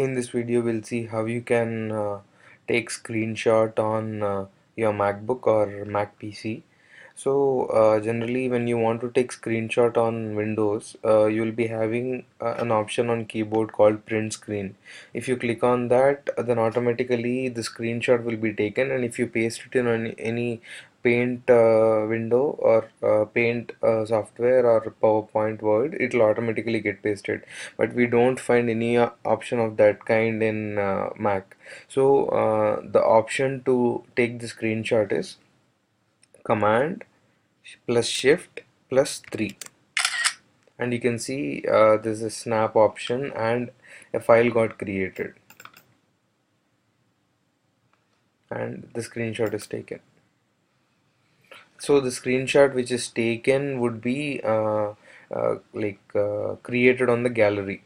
in this video we'll see how you can take screenshot on your MacBook or Mac PC. So generally when you want to take screenshot on Windows, you'll be having an option on keyboard called print screen. If you click on that, then automatically the screenshot will be taken, and if you paste it in any Paint window or Paint software or PowerPoint Word, it will automatically get pasted. But we don't find any option of that kind in Mac. So the option to take the screenshot is Command plus Shift plus 3, and you can see there's a snap option and a file got created and the screenshot is taken. So the screenshot which is taken would be created on the gallery,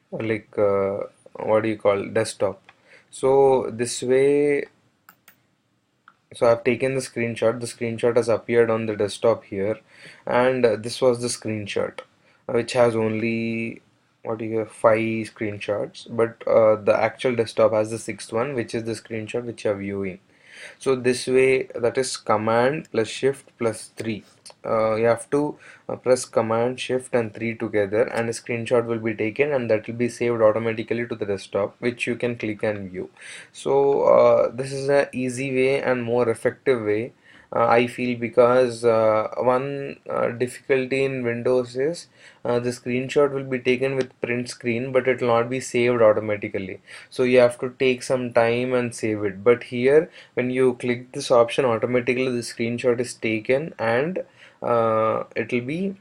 like what do you call, desktop. So this way, so I've taken the screenshot has appeared on the desktop here, and this was the screenshot, which has only, what do you have, 5 screenshots, but the actual desktop has the sixth one, which is the screenshot which you're viewing. So this way, that is Command plus Shift plus 3. You have to press Command, Shift and 3 together, and a screenshot will be taken, and that will be saved automatically to the desktop, which you can click and view. So this is a easy way and more effective way, I feel, because one difficulty in Windows is the screenshot will be taken with print screen, but it will not be saved automatically. So you have to take some time and save it. But here, when you click this option, automatically the screenshot is taken, and it will be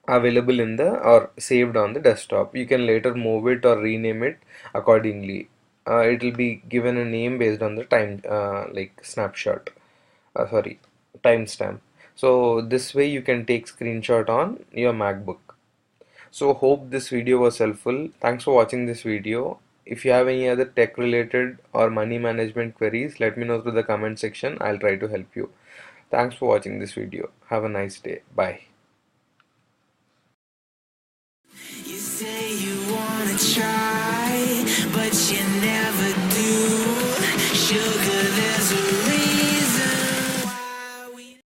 available in the, or saved on the desktop. You can later move it or rename it accordingly. It will be given a name based on the time, like snapshot, sorry, timestamp. So this way you can take screenshot on your MacBook. So hope this video was helpful. Thanks for watching this video. If you have any other tech related or money management queries, let me know through the comment section. I'll try to help you. Thanks for watching this video. Have a nice day. Bye. You say you wanna try, but you never do. Sugar